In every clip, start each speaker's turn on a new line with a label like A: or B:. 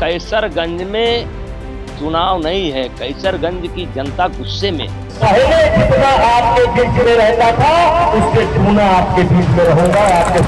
A: कैसरगंज में चुनाव नहीं है, कैसरगंज की जनता गुस्से में।
B: पहले जितना आपके बीच में रहता था उससे गुना आपके बीच में रहूंगा, आपके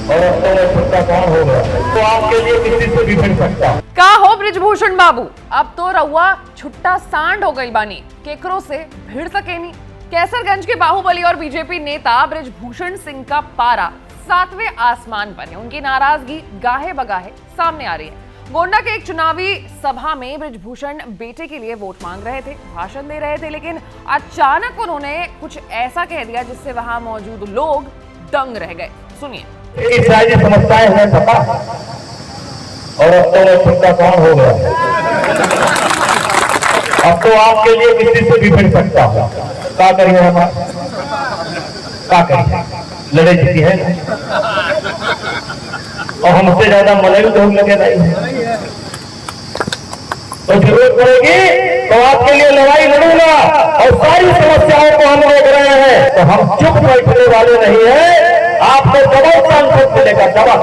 B: और अब तो मैं छुट्टा कौन हो गया तो आपके लिए किसी से भी भिड़ सकता।
C: का हो ब्रिजभूषण बाबू, अब तो रउआ छुट्टा सांड हो गई बानी, केकरो से भिड़ सके नहीं। कैसरगंज के बाहुबली और बीजेपी नेता ब्रिजभूषण सिंह का पारा 7वें आसमान पर है। उनकी नाराजगी गाहे बगाहे सामने आ रही है। गोंडा के एक चुनावी सभा में ब्रिजभूषण बेटे के लिए वोट मांग रहे थे, भाषण दे रहे थे, लेकिन अचानक उन्होंने कुछ ऐसा कह दिया जिससे वहां मौजूद लोग दंग रह गए। सुनिए।
B: समस्याएं हैं सपा और अब तो मैं छुट्टा कौन हो गया, अब तो आपके लिए किसी से भी भिड़ सकता हूँ। क्या करिए हम, क्या करिए, लड़े जीती है और हमसे ज्यादा मले भी लोग लगे नहीं, तो जरूरत पड़ेगी तो आपके लिए लड़ाई लड़ूंगा और सारी समस्याओं को हम देख रहे हैं, तो हम चुप बैठने वाले नहीं है। आपको जवाब सांसद मिलेगा, जवाब।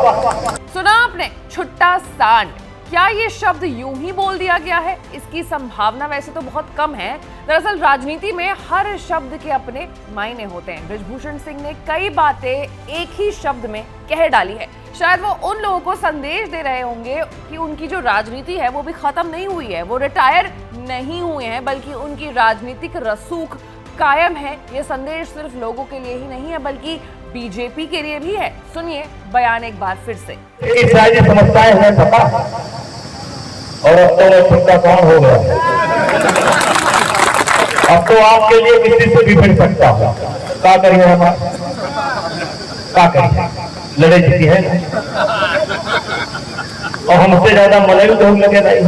C: सुना आपने, छुट्टा सांड। क्या ये शब्द यूं ही बोल दिया गया है? इसकी संभावना वैसे तो बहुत कम है। दरअसल राजनीति में हर शब्द के अपने मायने होते हैं। ब्रिजभूषण सिंह ने कई बातें एक ही शब्द में कह डाली है। शायद वो उन लोगों को संदेश दे रहे होंगे कि उनकी जो राजनीति है वो भी खत्म नहीं हुई है, वो रिटायर नहीं हुए हैं, बल्कि उनकी राजनीतिक रसूख कायम है। ये संदेश सिर्फ लोगों के लिए ही नहीं है, बल्कि बीजेपी के लिए भी है। सुनिए बयान एक बार फिर से।
B: समस्याएं हैं सपा और अब तो मैं छुट्टा कौन हो गया, अब तो आपके लिए किसी से भी भिड़ सकता हूँ। क्या करिए हम, क्या करिए, लड़े जीती है और हमसे ज्यादा मले भी लोग लगे नहीं,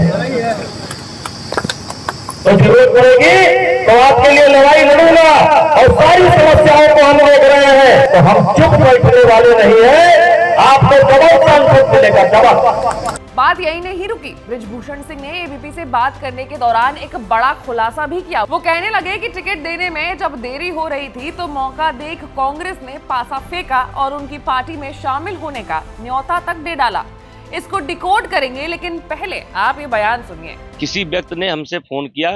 B: तो जरूरत पड़ेगी तो आपके लिए लड़ाई लड़ूंगा और सारी समस्याओं को हम देख रहे हैं, तो हम चुप बैठने वाले नहीं है। आपको जवाब सांसद मिलेगा, जवाब।
C: बात यही नहीं रुकी। ब्रिजभूषण सिंह ने एबीपी से बात करने के दौरान एक बड़ा खुलासा भी किया। वो कहने लगे कि टिकट देने में जब देरी हो रही थी तो मौका देख कांग्रेस ने पासा फेंका और उनकी पार्टी में शामिल होने का न्योता तक दे डाला। इसको डिकोड करेंगे, लेकिन पहले आप ये बयान सुनिए।
A: किसी व्यक्ति ने हमसे फोन किया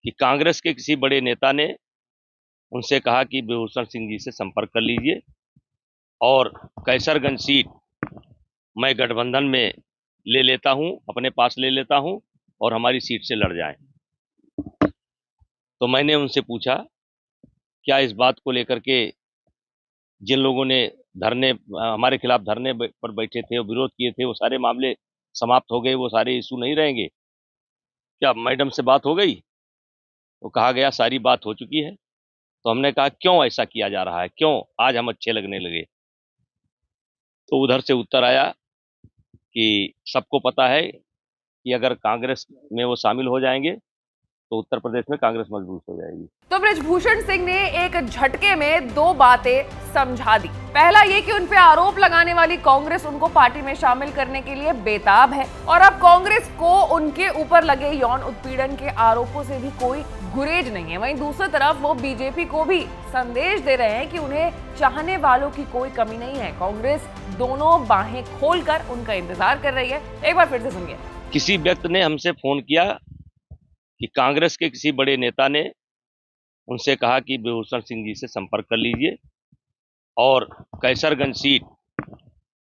A: कि कांग्रेस के किसी बड़े नेता ने उनसे कहा कि ब्रिजभूषण सिंह जी से संपर्क कर लीजिए और कैसरगंज सीट मैं गठबंधन में ले लेता हूं, अपने पास ले लेता हूं और हमारी सीट से लड़ जाएं। तो मैंने उनसे पूछा क्या इस बात को लेकर के जिन लोगों ने धरने हमारे खिलाफ धरने पर बैठे थे और विरोध किए थे वो सारे मामले समाप्त हो गए, वो सारे इशू नहीं रहेंगे? क्या मैडम से बात हो गई? तो कहा गया सारी बात हो चुकी है। तो हमने कहा क्यों ऐसा किया जा रहा है, क्यों आज हम अच्छे लगने लगे? तो उधर से उत्तर आया कि सबको पता है कि अगर कांग्रेस में वो शामिल हो जाएंगे तो उत्तर प्रदेश में कांग्रेस मजबूत हो जाएगी।
C: तो ब्रिजभूषण सिंह ने एक झटके में दो बातें समझा दी। पहला ये कि उन पे आरोप लगाने वाली कांग्रेस उनको पार्टी में शामिल करने के लिए बेताब है और अब कांग्रेस को उनके ऊपर लगे यौन उत्पीड़न के आरोपों से भी कोई गुरेज नहीं है। वहीं दूसरी तरफ वो बीजेपी को भी संदेश दे रहे हैं कि उन्हें चाहने वालों की कोई कमी नहीं है। कांग्रेस दोनों बाहें खोलकर उनका इंतजार कर रही है। एक बार फिर से सुनिए।
A: किसी व्यक्ति ने हमसे फोन किया कि कांग्रेस के किसी बड़े नेता ने उनसे कहा कि ब्रिजभूषण सिंह जी से संपर्क कर लीजिए और कैसरगंज सीट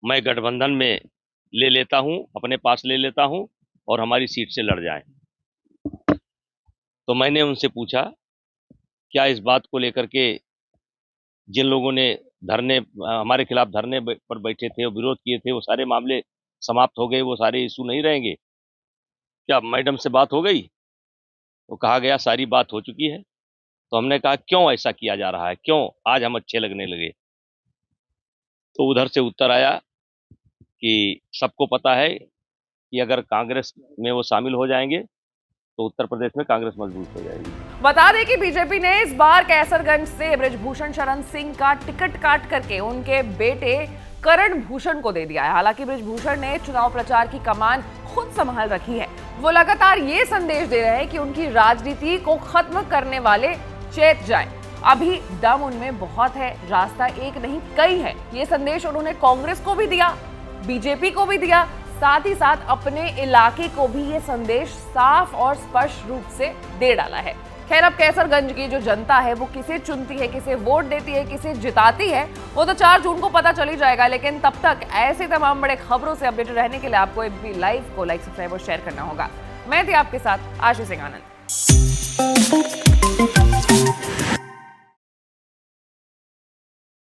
A: मैं गठबंधन में ले लेता हूं, अपने पास ले लेता हूं और हमारी सीट से लड़ जाएं। तो मैंने उनसे पूछा क्या इस बात को लेकर के जिन लोगों ने हमारे खिलाफ धरने पर बैठे थे और विरोध किए थे वो सारे मामले समाप्त हो गए, वो सारे इशू नहीं रहेंगे? क्या मैडम से बात हो गई? तो कहा गया सारी बात हो चुकी है। तो हमने कहा क्यों ऐसा किया जा रहा है, क्यों आज हम अच्छे लगने लगे? तो उधर से उत्तर आया कि सबको पता है कि अगर कांग्रेस में वो शामिल हो जाएंगे तो उत्तर प्रदेश में कांग्रेस मजबूत हो जाएगी।
C: बता दें कि बीजेपी ने इस बार कैसरगंज से ब्रिजभूषण शरण सिंह का टिकट काट करके उनके बेटे करण भूषण को दे दिया है। हालांकि ब्रिजभूषण ने चुनाव प्रचार की कमान खुद संभाल रखी है। वो लगातार ये संदेश दे रहे हैं कि उनकी राजनीति को खत्म करने वाले चेत जाएं। अभी दम उनमें बहुत है, रास्ता एक नहीं कई है। ये संदेश उन्होंने कांग्रेस को भी दिया, बीजेपी को भी दिया, साथ ही साथ अपने इलाके को भी ये संदेश साफ और स्पष्ट रूप से दे डाला है। खैर, अब कैसरगंज की जो जनता है वो किसे चुनती है, किसे वोट देती है, किसे जिताती है, वो तो 4 जून को पता चल ही जाएगा। लेकिन तब तक ऐसे तमाम बड़े खबरों से अपडेटेड रहने के लिए आपको एबीपी लाइव को लाइक, सब्सक्राइब और शेयर करना होगा। मैं थी आपके साथ आशीष सिंह आनंद।